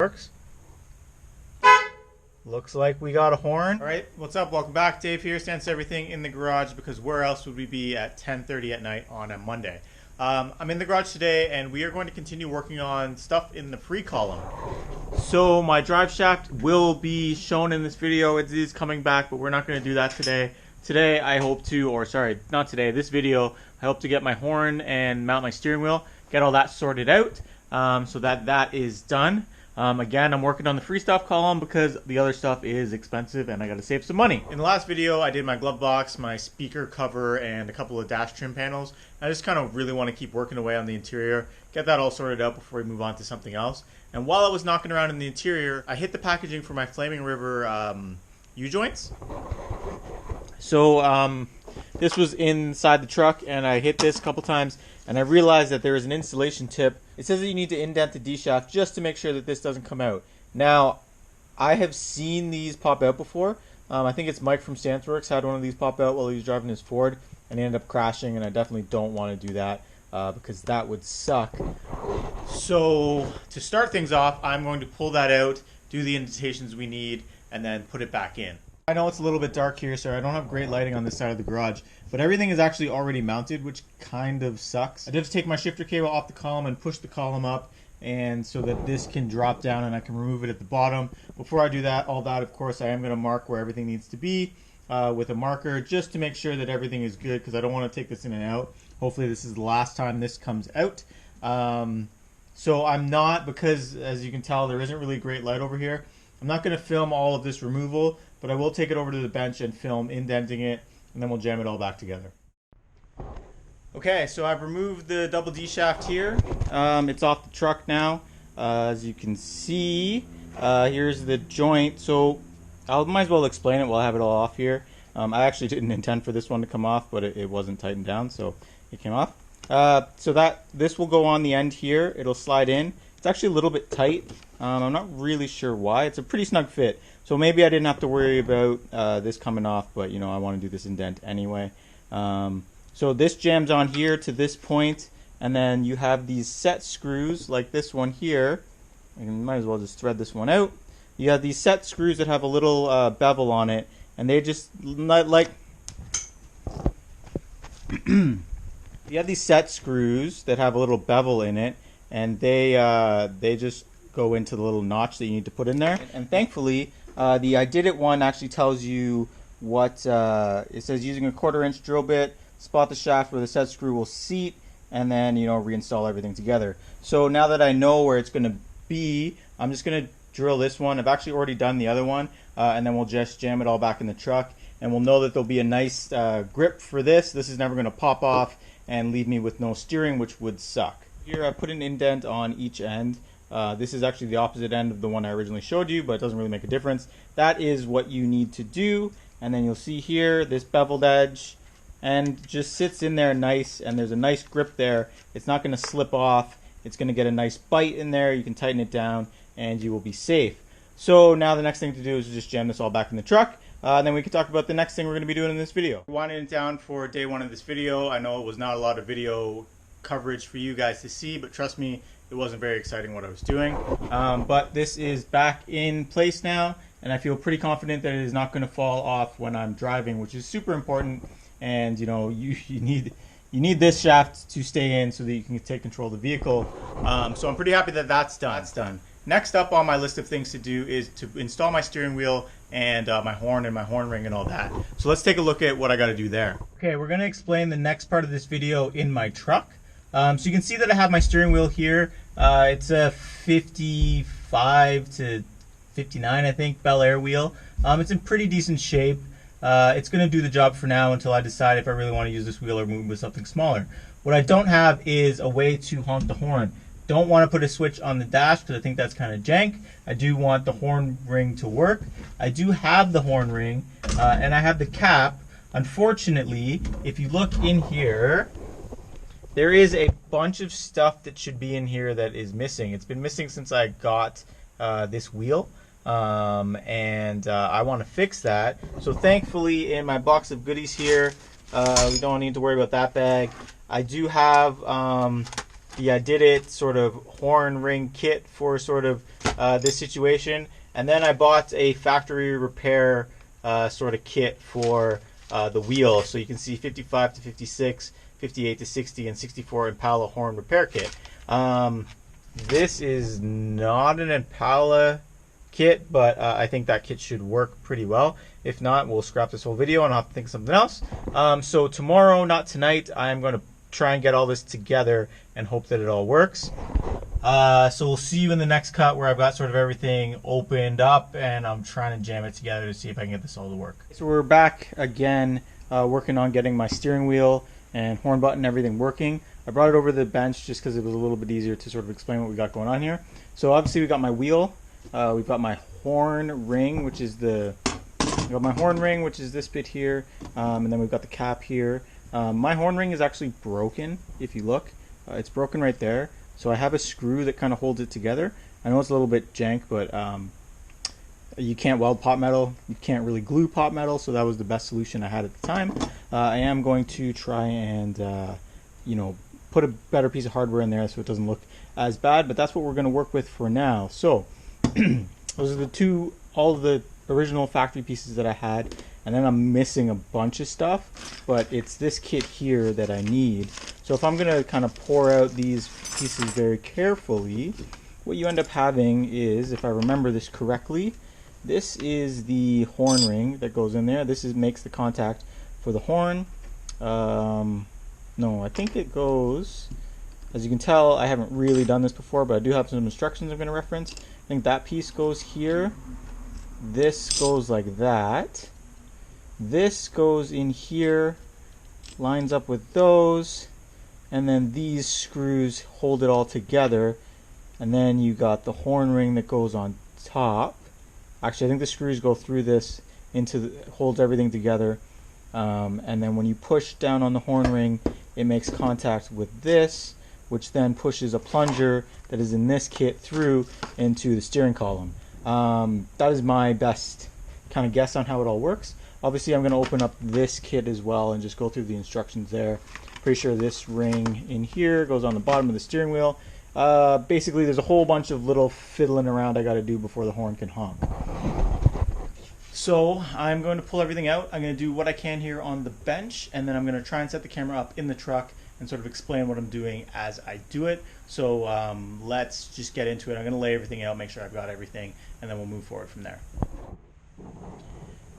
Works. Looks like we got a horn. All right, what's up? Welcome back. Dave here. Stands everything in the garage because where else would we be at 10:30 at night on a Monday? I'm in the garage today, and we are going to continue working on stuff in the pre-column. So my drive shaft will be shown in this video. It is coming back, but we're not going to do that today. Today I hope to, or sorry, not today, this video, I hope to get my horn and mount my steering wheel, get all that sorted out so that is done. Again, I'm working on the free stuff column because the other stuff is expensive and I got to save some money. In the last video, I did my glove box, my speaker cover, and a couple of dash trim panels. I just kind of really want to keep working away on the interior, get that all sorted out before we move on to something else. And while I was knocking around in the interior, I hit the packaging for my Flaming River U-joints. So this was inside the truck, and I hit this a couple times, and I realized that there is an installation tip. It says that you need to indent the D-shaft just to make sure that this doesn't come out. Now, I have seen these pop out before. I think it's Mike from Stanceworks had one of these pop out while he was driving his Ford, and he ended up crashing, and I definitely don't want to do that because that would suck. So, to start things off, I'm going to pull that out, do the indentations we need, and then put it back in. I know it's a little bit dark here, so I don't have great lighting on this side of the garage, but everything is actually already mounted, which kind of sucks. I just take my shifter cable off the column and push the column up, and so that this can drop down and I can remove it at the bottom. Before I do that, of course, I am going to mark where everything needs to be with a marker, just to make sure that everything is good, because I don't want to take this in and out. Hopefully this is the last time this comes out. So I'm not, because as you can tell, there isn't really great light over here, I'm not going to film all of this removal, but I will take it over to the bench and film indenting it, and then we'll jam it all back together. Okay, so I've removed the double D shaft here. It's off the truck now. As you can see, here's the joint. So I might as well explain it while I have it all off here. I actually didn't intend for this one to come off, but it wasn't tightened down, so it came off. So this will go on the end here. It'll slide in. It's actually a little bit tight. I'm not really sure why. It's a pretty snug fit. So maybe I didn't have to worry about this coming off, but you know, I want to do this indent anyway. So this jams on here to this point, and then you have these set screws like this one here. I might as well just thread this one out. You have these set screws that have a little bevel on it, and they just like you have these set screws that have a little bevel in it, and they just go into the little notch that you need to put in there. And thankfully, the IDIDIT one actually tells you what it says. Using a 1/4 inch drill bit, spot the shaft where the set screw will seat, and then reinstall everything together. So now that I know where it's going to be, I'm just going to drill this one. I've actually already done the other one, and then we'll just jam it all back in the truck, and we'll know that there'll be a nice grip for this. This is never going to pop off and leave me with no steering, which would suck. Here I put an indent on each end. This is actually the opposite end of the one I originally showed you, but it doesn't really make a difference. That is what you need to do, and then you'll see here this beveled edge, and just sits in there nice, and there's a nice grip there. It's not going to slip off. It's going to get a nice bite in there. You can tighten it down, and you will be safe. So now the next thing to do is just jam this all back in the truck. And then we can talk about the next thing we're going to be doing in this video. Winding it down for day one of this video. I know it was not a lot of video coverage for you guys to see, but trust me, it wasn't very exciting what I was doing. But this is back in place now, and I feel pretty confident that it is not going to fall off when I'm driving, which is super important. And you need this shaft to stay in so that you can take control of the vehicle. So I'm pretty happy that that's done. Next up on my list of things to do is to install my steering wheel and my horn and my horn ring and all that. So let's take a look at what I got to do there. Okay, we're going to explain the next part of this video in my truck. So you can see that I have my steering wheel here. It's a 55 to 59, I think, Bel Air wheel. It's in pretty decent shape. It's going to do the job for now until I decide if I really want to use this wheel or move with something smaller. What I don't have is a way to honk the horn. Don't want to put a switch on the dash because I think that's kind of jank. I do want the horn ring to work. I do have the horn ring, and I have the cap. Unfortunately, if you look in here, there is a bunch of stuff that should be in here that is missing. It's been missing since I got this wheel. And I want to fix that. So thankfully in my box of goodies here, we don't need to worry about that bag. I do have the IDIDIT sort of horn ring kit for sort of this situation. And then I bought a factory repair sort of kit for the wheel. So you can see 55 to 56, 58 to 60, and 64 Impala horn repair kit. This is not an Impala kit, but I think that kit should work pretty well. If not, we'll scrap this whole video and I'll have to think of something else. So tomorrow, not tonight, I'm going to try and get all this together and hope that it all works. So we'll see you in the next cut where I've got sort of everything opened up and I'm trying to jam it together to see if I can get this all to work. So we're back again, working on getting my steering wheel and horn button, everything working. I brought it over to the bench just because it was a little bit easier to sort of explain what we got going on here. So obviously we got my wheel, we've got my horn ring, which is this bit here, and then we've got the cap here. My horn ring is actually broken. If you look, it's broken right there. So I have a screw that kind of holds it together. I know it's a little bit jank, but you can't weld pot metal. You can't really glue pot metal, so that was the best solution I had at the time. I am going to try and put a better piece of hardware in there so it doesn't look as bad, but that's what we're going to work with for now. So those are all of the original factory pieces that I had, and then I'm missing a bunch of stuff, but it's this kit here that I need. So if I'm going to kind of pour out these pieces very carefully, what you end up having is, if I remember this correctly, this is the horn ring that goes in there. This makes the contact for the horn. No, I think it goes, as you can tell, I haven't really done this before, but I do have some instructions I'm going to reference. I think that piece goes here. This goes like that. This goes in here, lines up with those, and then these screws hold it all together. And then you got the horn ring that goes on top. Actually, I think the screws go through this holds everything together. And then when you push down on the horn ring, it makes contact with this, which then pushes a plunger that is in this kit through into the steering column. That is my best kind of guess on how it all works. Obviously, I'm going to open up this kit as well and just go through the instructions there. Pretty sure this ring in here goes on the bottom of the steering wheel. Basically, there's a whole bunch of little fiddling around I got to do before the horn can honk. So I'm going to pull everything out. I'm going to do what I can here on the bench, and then I'm going to try and set the camera up in the truck and sort of explain what I'm doing as I do it. So let's just get into it. I'm going to lay everything out, make sure I've got everything, and then we'll move forward from there.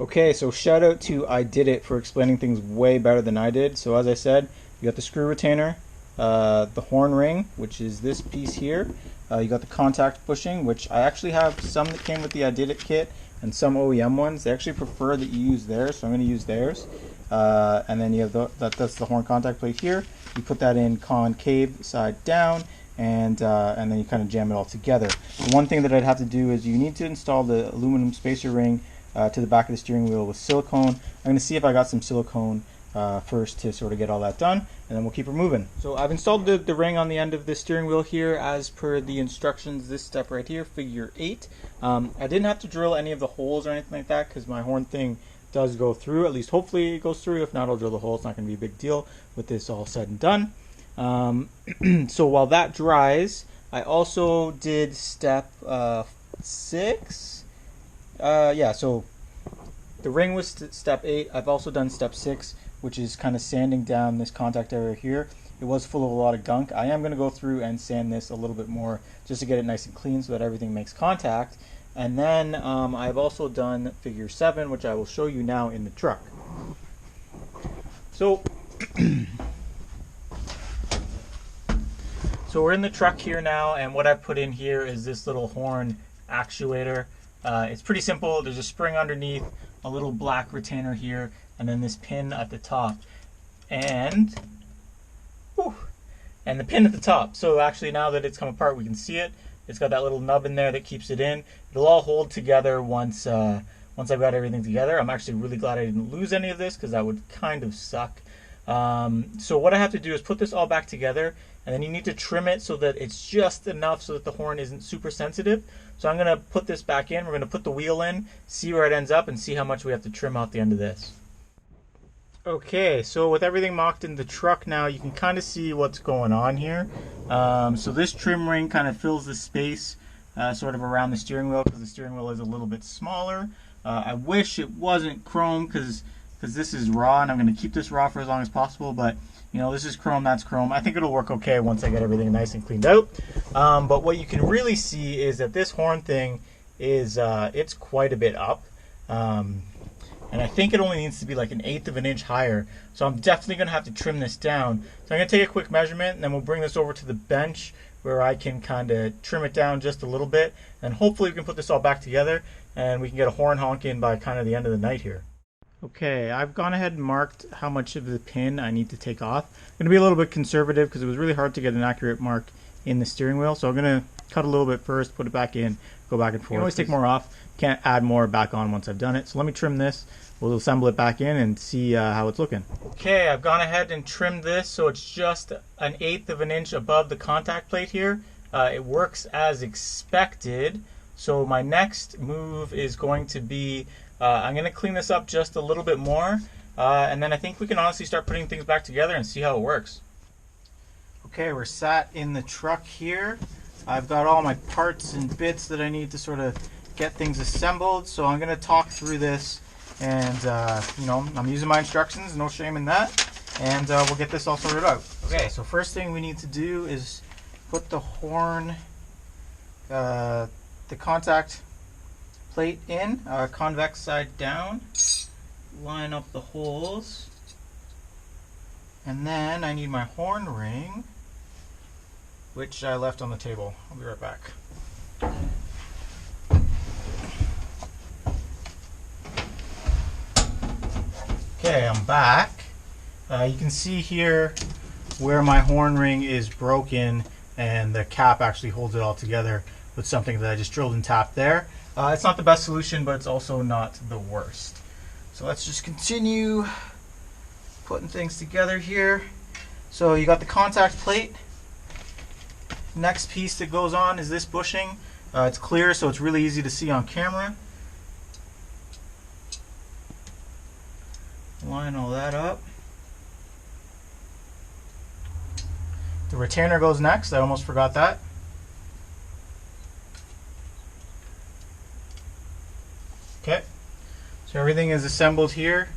Okay, so shout out to IDIDIT for explaining things way better than I did. So as I said, you got the screw retainer, the horn ring, which is this piece here. You got the contact bushing, which I actually have some that came with the IDIDIT kit and some OEM ones. They actually prefer that you use theirs, so I'm going to use theirs. And then you have that's the horn contact plate here. You put that in concave side down, and then you kind of jam it all together. The one thing that I'd have to do is you need to install the aluminum spacer ring to the back of the steering wheel with silicone. I'm going to see if I got some silicone first to sort of get all that done, and then we'll keep her moving. So I've installed the ring on the end of the steering wheel here as per the instructions, this step right here, figure 8. I didn't have to drill any of the holes or anything like that because my horn thing does go through, at least hopefully it goes through. If not, I'll drill the hole. It's not going to be a big deal with this all said and done. So while that dries, I also did step 6. So the ring was step 8. I've also done step 6, which is kind of sanding down this contact area here. It was full of a lot of gunk. I am going to go through and sand this a little bit more just to get it nice and clean so that everything makes contact. And then I've also done figure 7, which I will show you now in the truck. So we're in the truck here now, and what I've put in here is this little horn actuator. It's pretty simple. There's a spring underneath, a little black retainer here, and then this pin at the top. And the pin at the top. So actually now that it's come apart, we can see it. It's got that little nub in there that keeps it in. It'll all hold together once I've got everything together. I'm actually really glad I didn't lose any of this because that would kind of suck. So what I have to do is put this all back together, and then you need to trim it so that it's just enough so that the horn isn't super sensitive. So I'm going to put this back in. We're going to put the wheel in, see where it ends up, and see how much we have to trim out the end of this. Okay, so with everything mocked in the truck now, you can kind of see what's going on here. So this trim ring kind of fills the space sort of around the steering wheel, because the steering wheel is a little bit smaller. I wish it wasn't chrome, because this is raw, and I'm going to keep this raw for as long as possible, but you know, this is chrome, that's chrome. I think it'll work okay once I get everything nice and cleaned out. But what you can really see is that this horn thing is, it's quite a bit up. And I think it only needs to be like 1/8 of an inch higher. So I'm definitely going to have to trim this down. So I'm going to take a quick measurement, and then we'll bring this over to the bench where I can kind of trim it down just a little bit. And hopefully we can put this all back together and we can get a horn honk in by kind of the end of the night here. Okay, I've gone ahead and marked how much of the pin I need to take off. I'm going to be a little bit conservative because it was really hard to get an accurate mark in the steering wheel. So I'm going to cut a little bit first, put it back in, go back and forth. You can always take more off. Can't add more back on once I've done it. So let me trim this. We'll assemble it back in and see how it's looking. Okay, I've gone ahead and trimmed this so it's just 1/8 of an inch above the contact plate here. It works as expected. So my next move is going to be, I'm going to clean this up just a little bit more. And then I think we can honestly start putting things back together and see how it works. Okay, we're sat in the truck here. I've got all my parts and bits that I need to sort of get things assembled. So I'm going to talk through this. And, you know, I'm using my instructions, no shame in that. And we'll get this all sorted out. Okay, so first thing we need to do is put the horn, the contact plate in, convex side down. Line up the holes. And then I need my horn ring, which I left on the table. I'll be right back. Okay, I'm back. You can see here where my horn ring is broken and the cap actually holds it all together with something that I just drilled and tapped there. It's not the best solution, but it's also not the worst. So let's just continue putting things together here. So you got the contact plate. Next piece that goes on is this bushing. It's clear, so it's really easy to see on camera. Line all that up. The retainer goes next. I almost forgot that. Okay, so everything is assembled here.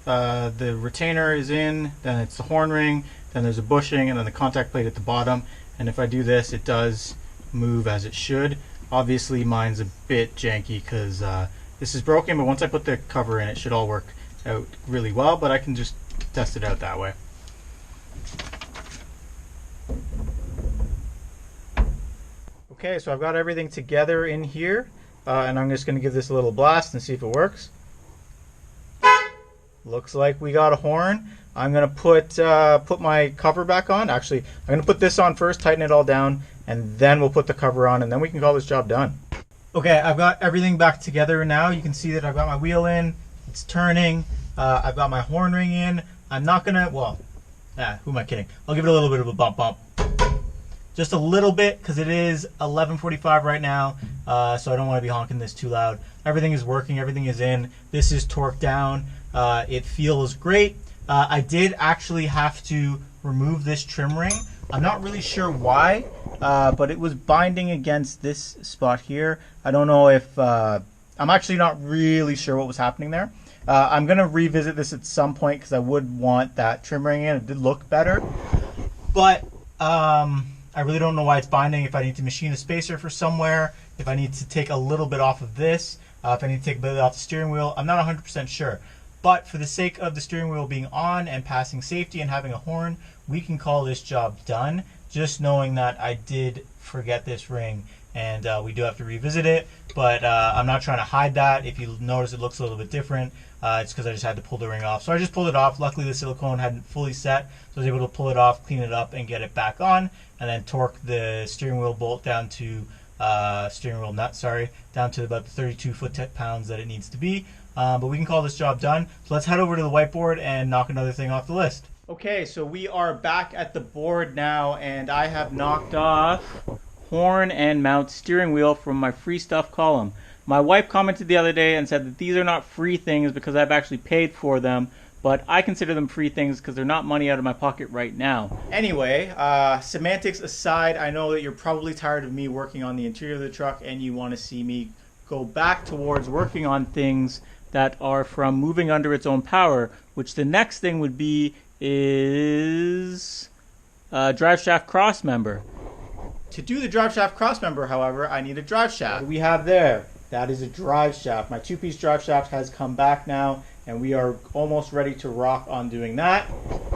The retainer is in, then it's the horn ring, then there's a bushing, and then the contact plate at the bottom. And if I do this, it does move as it should. Obviously mine's a bit janky because this is broken, but once I put the cover in, it should all work out really well, but I can just test it out that way. Okay, so I've got everything together in here, and I'm just going to give this a little blast and see if it works. Looks like we got a horn. I'm going to put my cover back on. Actually, I'm going to put this on first, tighten it all down, and then we'll put the cover on, and then we can call this job done. Okay, I've got everything back together now. You can see that I've got my wheel in. It's turning. I've got my horn ring in. I'm not gonna, well, who am I kidding? I'll give it a little bit of a bump. Just a little bit, because it is 11:45 right now, so I don't want to be honking this too loud. Everything is working, everything is in. This is torqued down. It feels great. I did actually have to remove this trim ring. I'm not really sure why, but it was binding against this spot here. I don't know if, I'm actually not really sure what was happening there. I'm going to revisit this at some point because I would want that trim ring in. It did look better. But I really don't know why it's binding. If I need to machine a spacer for somewhere, if I need to take a little bit off of this, if I need to take a bit off the steering wheel, I'm not 100% sure. But for the sake of the steering wheel being on and passing safety and having a horn, we can call this job done, just knowing that I did forget this ring. And we do have to revisit it, but I'm not trying to hide that. If you notice it looks a little bit different, it's because I just had to pull the ring off. So I just pulled it off. Luckily the silicone hadn't fully set, so I was able to pull it off, clean it up, and get it back on, and then torque the steering wheel bolt down to, steering wheel nut, sorry, down to about the 32 foot-pounds that it needs to be. But we can call this job done. So let's head over to the whiteboard and knock another thing off the list. Okay, so we are back at the board now, and I have knocked off horn and mount steering wheel from my free stuff column. My wife commented the other day and said that these are not free things because I've actually paid for them, but I consider them free things because they're not money out of my pocket right now. Anyway, semantics aside, I know that you're probably tired of me working on the interior of the truck and you want to see me go back towards working on things that are from moving under its own power, which the next thing would be is drive shaft cross member. To do the drive shaft cross member, however, I need a drive shaft. What do we have there? That is a drive shaft. My two-piece drive shaft has come back now, and we are almost ready to rock on doing that.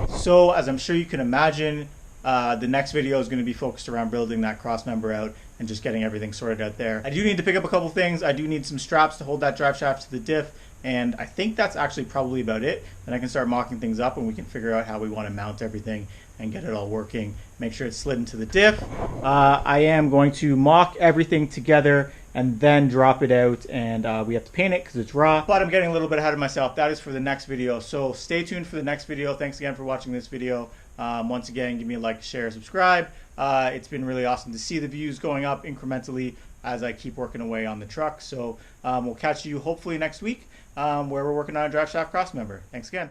So, as I'm sure you can imagine, the next video is going to be focused around building that cross member out and just getting everything sorted out there. I do need to pick up a couple things. I do need some straps to hold that drive shaft to the diff, and I think that's actually probably about it. Then I can start mocking things up and we can figure out how we want to mount everything and get it all working. Make sure it's slid into the diff. I am going to mock everything together and then drop it out, and we have to paint it because it's raw. But I'm getting a little bit ahead of myself. That is for the next video, so stay tuned for the next video. Thanks again for watching this video. Once again, give me a like, share, subscribe. It's been really awesome to see the views going up incrementally as I keep working away on the truck. So we'll catch you hopefully next week where we're working on a drive shaft cross member. Thanks again.